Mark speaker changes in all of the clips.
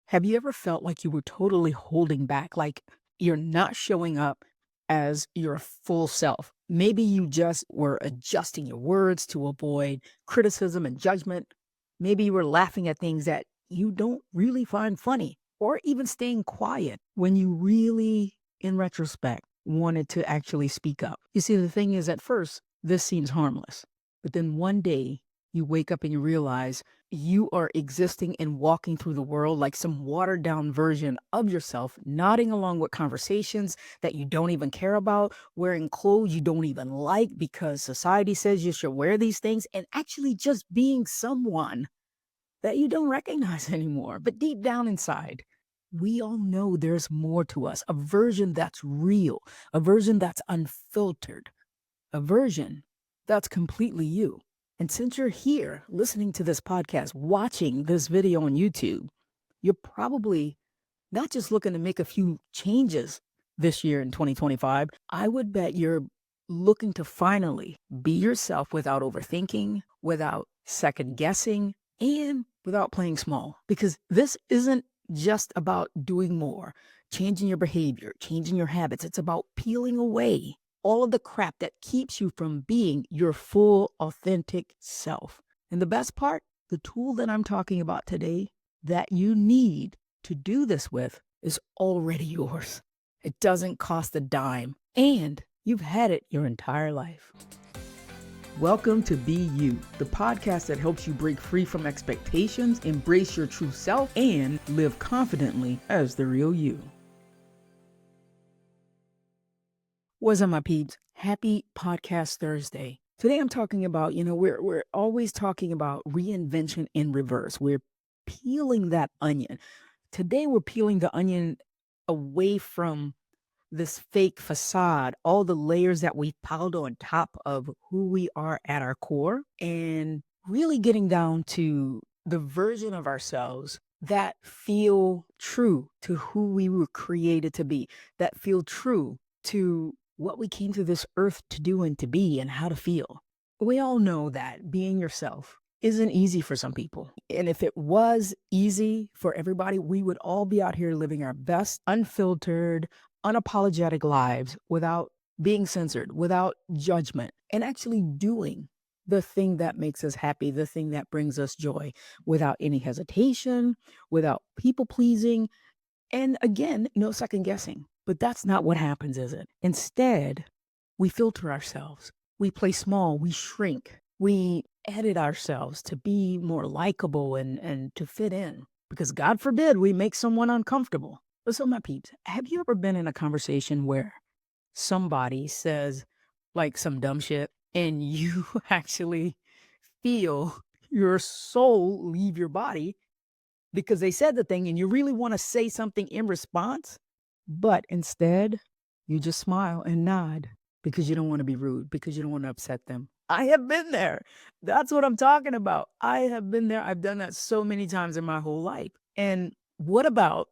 Speaker 1: Have you ever felt like you were totally holding back, like you're not showing up as your full self? Maybe you just were adjusting your words to avoid criticism and judgment. Maybe you were laughing at things that you don't really find funny, or even staying quiet when you really, in retrospect, wanted to actually speak up. You see, the thing is, at first, this seems harmless, but then one day you wake up and you realize you are existing and walking through the world like some watered down version of yourself, nodding along with conversations that you don't even care about, wearing clothes you don't even like because society says you should wear these things, and actually just being someone that you don't recognize anymore. But deep down inside, we all know there's more to us, a version that's real, a version that's unfiltered, a version that's completely you. And since you're here listening to this podcast, watching this video on YouTube, you're probably not just looking to make a few changes this year in 2025. I would bet you're looking to finally be yourself without overthinking, without second guessing, and without playing small. Because this isn't just about doing more, changing your behavior, changing your habits. It's about peeling away all of the crap that keeps you from being your full, authentic self. And the best part, the tool that I'm talking about today that you need to do this with is already yours. It doesn't cost a dime, and you've had it your entire life. Welcome to Be You, the podcast that helps you break free from expectations, embrace your true self, and live confidently as the real you. What's up, my peeps? Happy Podcast Thursday. Today I'm talking about, we're always talking about reinvention in reverse. We're peeling that onion. Today we're peeling the onion away from this fake facade, all the layers that we've piled on top of who we are at our core, and really getting down to the version of ourselves that feel true to who we were created to be, that feel true to what we came to this earth to do and to be and how to feel. We all know that being yourself isn't easy for some people. And if it was easy for everybody, we would all be out here living our best, unfiltered, unapologetic lives without being censored, without judgment, and actually doing the thing that makes us happy, the thing that brings us joy, without any hesitation, without people pleasing, and again, no second guessing. But that's not what happens, is it? Instead, we filter ourselves. We play small. We shrink. We edit ourselves to be more likable and to fit in. Because God forbid we make someone uncomfortable. But so, my peeps, have you ever been in a conversation where somebody says like some dumb shit and you actually feel your soul leave your body because they said the thing and you really want to say something in response? But instead, you just smile and nod because you don't want to be rude, because you don't want to upset them. I have been there. That's what I'm talking about. I have been there. I've done that so many times in my whole life. And what about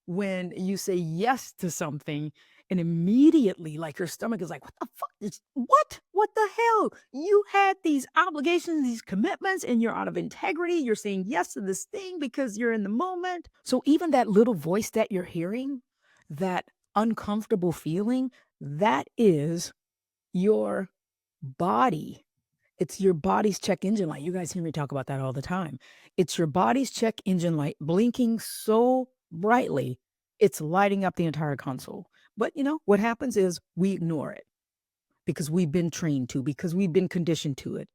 Speaker 1: when you say yes to something and immediately, like, your stomach is like, what the fuck? What? What the hell? You had these obligations, these commitments, and you're out of integrity. You're saying yes to this thing because you're in the moment. So even that little voice that you're hearing, that uncomfortable feeling, that is your body. It's your body's check engine light. You guys hear me talk about that all the time. It's your body's check engine light blinking so brightly, it's lighting up the entire console. But what happens is we ignore it because we've been trained to, because we've been conditioned to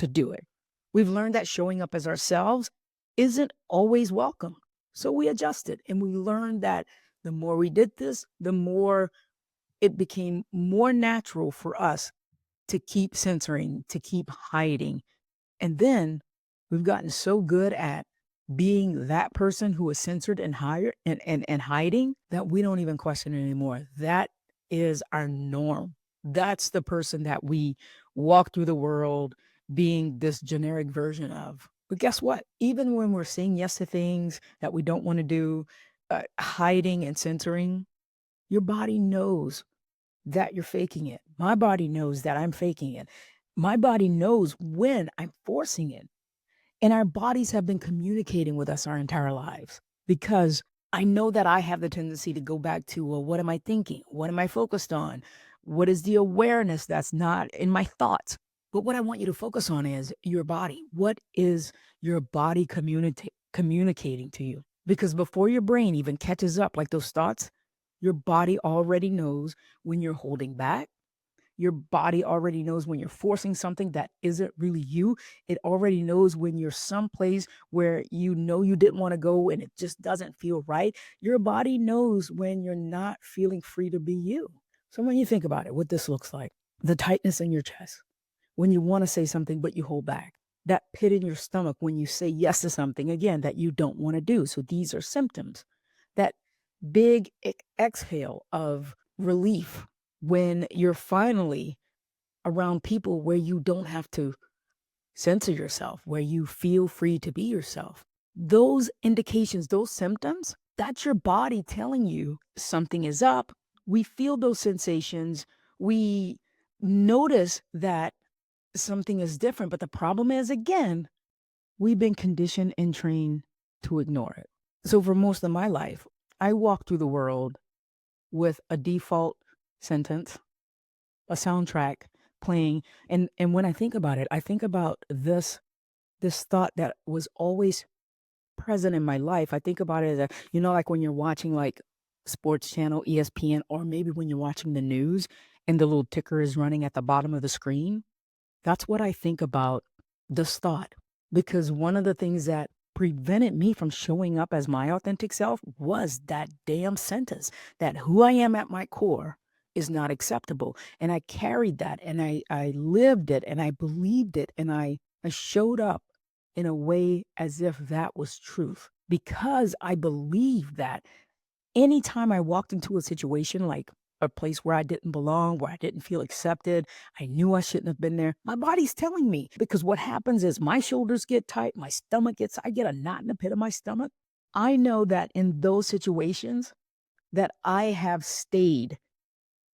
Speaker 1: do it. We've learned that showing up as ourselves isn't always welcome. So we adjust it, and we learned that the more we did this, the more it became more natural for us to keep censoring, to keep hiding. And then we've gotten so good at being that person who is censored and and hiding that we don't even question it anymore. That is our norm. That's the person that we walk through the world being this generic version of. But guess what? Even when we're saying yes to things that we don't want to do, hiding and censoring, your body knows that you're faking it. My body knows that I'm faking it. My body knows when I'm forcing it. And our bodies have been communicating with us our entire lives. because I know that I have the tendency to go back to, well, what am I thinking? What am I focused on? What is the awareness that's not in my thoughts? But what I want you to focus on is your body. What is your body communicating to you? Because before your brain even catches up, like those thoughts, your body already knows when you're holding back. Your body already knows when you're forcing something that isn't really you. It already knows when you're someplace where you know you didn't want to go and it just doesn't feel right. Your body knows when you're not feeling free to be you. So when you think about it, what this looks like, the tightness in your chest, when you want to say something but you hold back, that pit in your stomach when you say yes to something again that you don't want to do. So these are symptoms. That big exhale of relief when you're finally around people where you don't have to censor yourself, where you feel free to be yourself. Those indications, those symptoms, that's your body telling you something is up. We feel those sensations. We notice that something is different. But the problem is, again, we've been conditioned and trained to ignore it. So for most of my life, I walk through the world with a default sentence, a soundtrack playing. And when I think about it, I think about this thought that was always present in my life. I think about it as a, like when you're watching like sports channel, ESPN, or maybe when you're watching the news and the little ticker is running at the bottom of the screen. That's what I think about this thought. Because one of the things that prevented me from showing up as my authentic self was that damn sentence that who I am at my core is not acceptable. And I carried that and I lived it and I believed it and I showed up in a way as if that was truth because I believed that anytime I walked into a situation like a place where I didn't belong, where I didn't feel accepted, I knew I shouldn't have been there. My body's telling me because what happens is my shoulders get tight, my stomach I get a knot in the pit of my stomach. I know that in those situations that I have stayed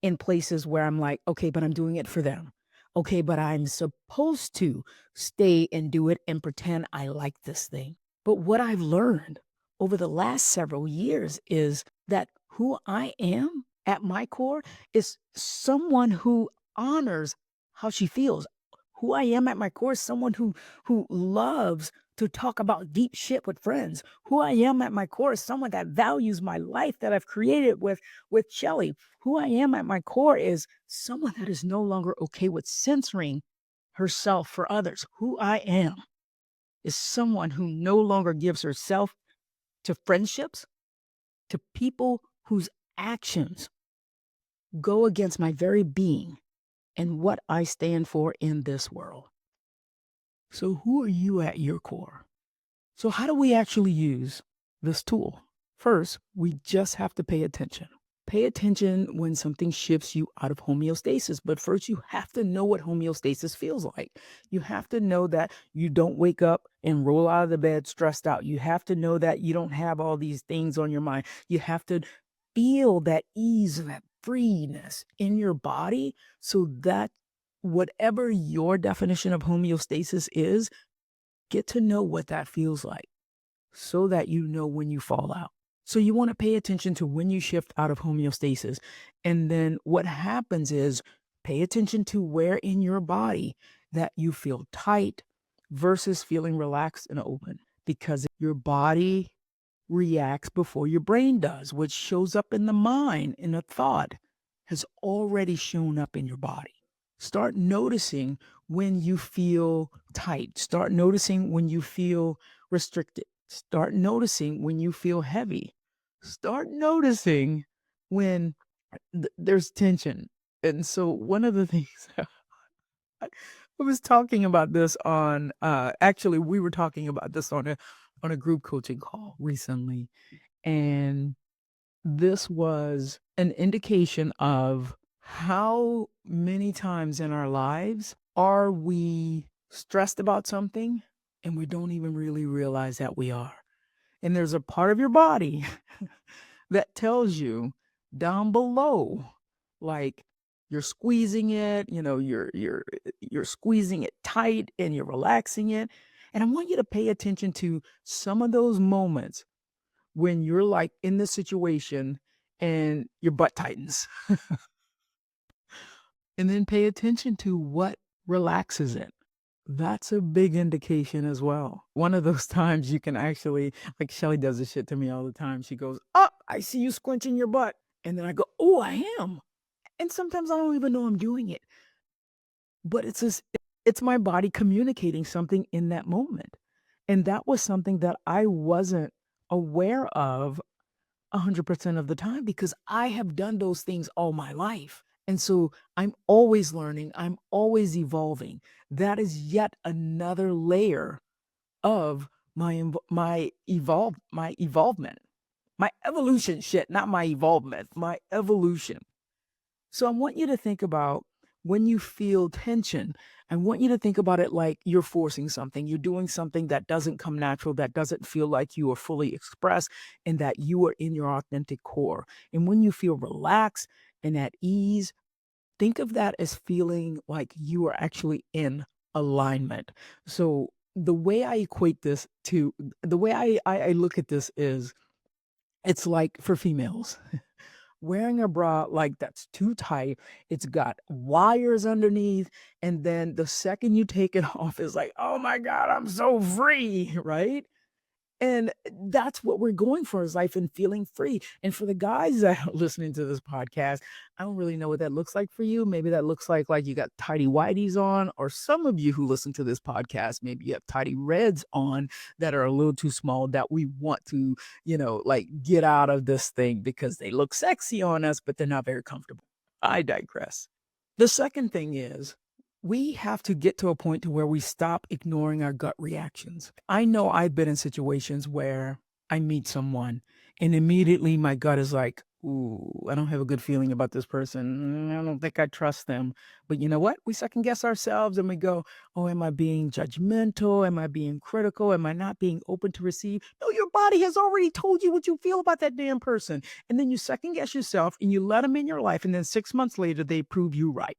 Speaker 1: in places where I'm like, okay, but I'm doing it for them. Okay, but I'm supposed to stay and do it and pretend I like this thing. But what I've learned over the last several years is that who I am at my core is someone who honors how she feels. Who I am at my core is someone who loves to talk about deep shit with friends. Who I am at my core is someone that values my life that I've created with Shelly. Who I am at my core is someone that is no longer okay with censoring herself for others. Who I am is someone who no longer gives herself to friendships, to people whose actions go against my very being and what I stand for in this world. So, who are you at your core? So, how do we actually use this tool? First, we just have to pay attention. Pay attention when something shifts you out of homeostasis. But first, you have to know what homeostasis feels like. You have to know that you don't wake up and roll out of the bed stressed out. You have to know that you don't have all these things on your mind. You have to feel that ease and that freeness in your body so that whatever your definition of homeostasis is, get to know what that feels like so that you know when you fall out. So you want to pay attention to when you shift out of homeostasis. And then what happens is pay attention to where in your body that you feel tight versus feeling relaxed and open because your body reacts before your brain does. What shows up in the mind in a thought has already shown up in your body. Start noticing when you feel tight. Start noticing when you feel restricted. Start noticing when you feel heavy. Start noticing when there's tension. And so one of the things I was talking about this on actually we were talking about this on a group coaching call recently, and this was an indication of how many times in our lives are we stressed about something and we don't even really realize that we are. And there's a part of your body that tells you down below, like you're squeezing it, you're squeezing it tight and you're relaxing it. And I want you to pay attention to some of those moments when you're like in the situation and your butt tightens. And then pay attention to what relaxes it. That's a big indication as well. One of those times you can actually, like Shelly does this shit to me all the time. She goes, "Oh, I see you squinching your butt." And then I go, "Oh, I am." And sometimes I don't even know I'm doing it, but it's my body communicating something in that moment. And that was something that I wasn't aware of 100% of the time because I have done those things all my life. And so I'm always learning, I'm always evolving. That is yet another layer of my evolvement. My evolution shit, not my evolvement, my evolution. So I want you to think about when you feel tension, I want you to think about it like you're forcing something. You're doing something that doesn't come natural, that doesn't feel like you are fully expressed, and that you are in your authentic core. And when you feel relaxed and at ease, think of that as feeling like you are actually in alignment. So the way I equate this to the way I look at this is it's like for females wearing a bra like that's too tight, it's got wires underneath, and then the second you take it off, it's like, "Oh my god, I'm so free," right? And that's what we're going for is life and feeling free. And for the guys that are listening to this podcast, I don't really know what that looks like for you. Maybe that looks like you got tidy whities on, or some of you who listen to this podcast, maybe you have tidy reds on that are a little too small that we want to, like get out of this thing because they look sexy on us, but they're not very comfortable. I digress. The second thing is we have to get to a point to where we stop ignoring our gut reactions. I know I've been in situations where I meet someone and immediately my gut is like, "Ooh, I don't have a good feeling about this person. I don't think I trust them." But you know what? We second guess ourselves and we go, "Oh, am I being judgmental? Am I being critical? Am I not being open to receive?" No, your body has already told you what you feel about that damn person. And then you second guess yourself and you let them in your life. And then 6 months later, they prove you right.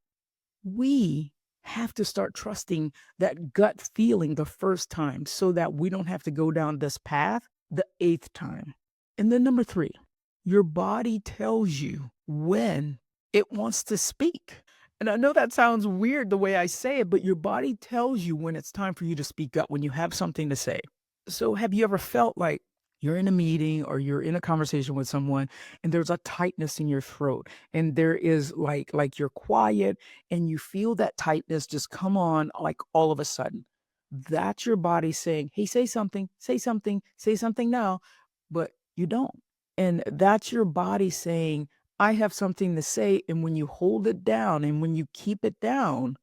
Speaker 1: We have to start trusting that gut feeling the first time so that we don't have to go down this path the eighth time. And then number three, your body tells you when it wants to speak. And I know that sounds weird the way I say it, but your body tells you when it's time for you to speak up, when you have something to say. So have you ever felt like you're in a meeting or you're in a conversation with someone and there's a tightness in your throat and there is like you're quiet and you feel that tightness just come on like all of a sudden. That's your body saying, "Hey, say something, say something, say something now," but you don't. And that's your body saying, "I have something to say." And when you hold it down and when you keep it down,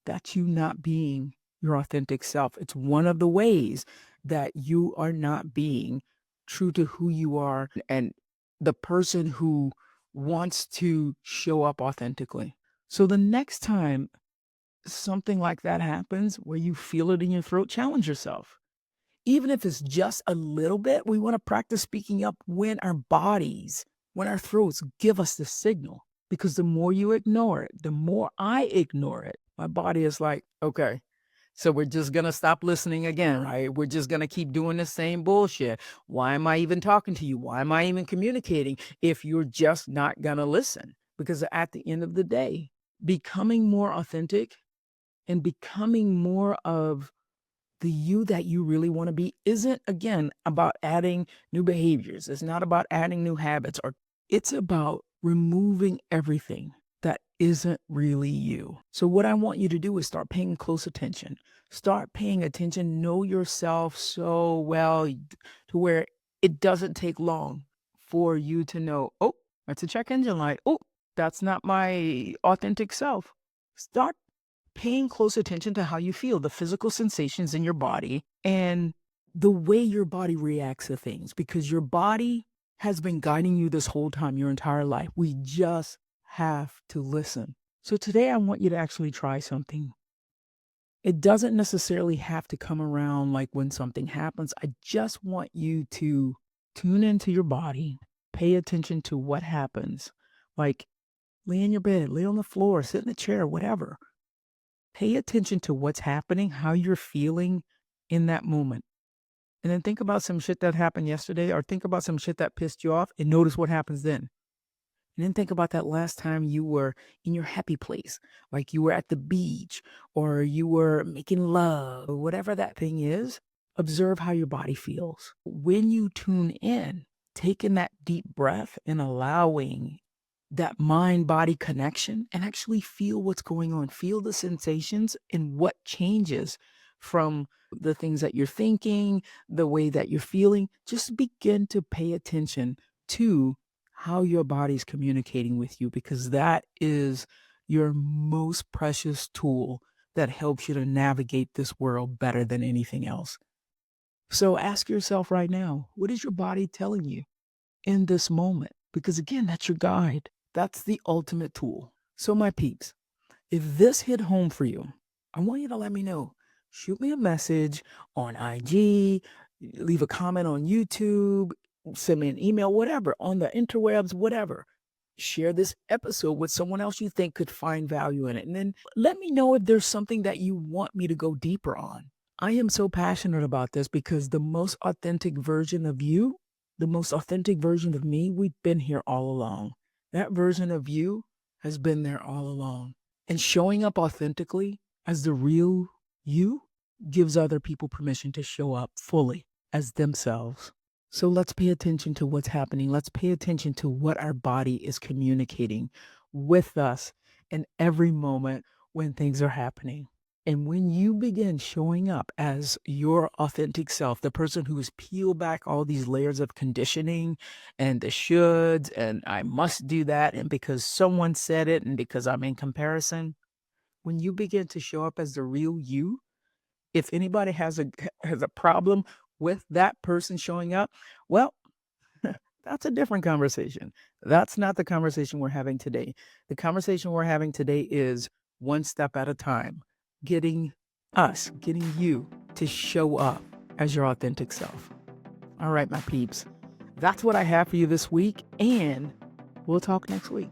Speaker 1: that's you not being your authentic self. It's one of the ways that you are not being true to who you are and the person who wants to show up authentically. So the next time something like that happens where you feel it in your throat, challenge yourself. Even if it's just a little bit, we want to practice speaking up when our throats give us the signal. Because the more you ignore it, the more I ignore it, my body is like, okay, so we're just going to stop listening again, right? We're just going to keep doing the same bullshit. Why am I even talking to you? Why am I even communicating if you're just not going to listen? Because at the end of the day, becoming more authentic and becoming more of the you that you really want to be isn't again about adding new behaviors. It's not about adding new habits or it's about removing everything that isn't really you. So what I want you to do is start paying close attention. Start paying attention, know yourself so well to where it doesn't take long for you to know, "Oh, that's a check engine light. Oh, that's not my authentic self." Start paying close attention to how you feel, the physical sensations in your body, and the way your body reacts to things, because your body has been guiding you this whole time, your entire life. We just have to listen. So today I want you to actually try something. It doesn't necessarily have to come around like when something happens. I just want you to tune into your body, pay attention to what happens. Like lay in your bed, lay on the floor, sit in the chair, whatever. Pay attention to what's happening, how you're feeling in that moment. And then think about some shit that happened yesterday, or think about some shit that pissed you off, and notice what happens then. And then think about that last time you were in your happy place, like you were at the beach or you were making love or whatever that thing is. Observe how your body feels. When you tune in, taking that deep breath and allowing that mind body connection and actually feel what's going on, feel the sensations and what changes from the things that you're thinking, the way that you're feeling. Just begin to pay attention to how your body's communicating with you, because that is your most precious tool that helps you to navigate this world better than anything else. So ask yourself right now, what is your body telling you in this moment? Because again, that's your guide. That's the ultimate tool. So, my peeps, if this hit home for you, I want you to let me know. Shoot me a message on IG, leave a comment on YouTube, send me an email, whatever, on the interwebs, whatever. Share this episode with someone else you think could find value in it. And then let me know if there's something that you want me to go deeper on. I am so passionate about this because the most authentic version of you, the most authentic version of me, we've been here all along. That version of you has been there all along. And showing up authentically as the real you gives other people permission to show up fully as themselves. So let's pay attention to what's happening. Let's pay attention to what our body is communicating with us in every moment when things are happening. And when you begin showing up as your authentic self, the person who has peeled back all these layers of conditioning and the shoulds and I must do that and because someone said it and because I'm in comparison, when you begin to show up as the real you, if anybody has a problem with that person showing up, well, that's a different conversation. That's not the conversation we're having today. The conversation we're having today is one step at a time, getting getting you to show up as your authentic self. All right, my peeps, that's what I have for you this week, and we'll talk next week.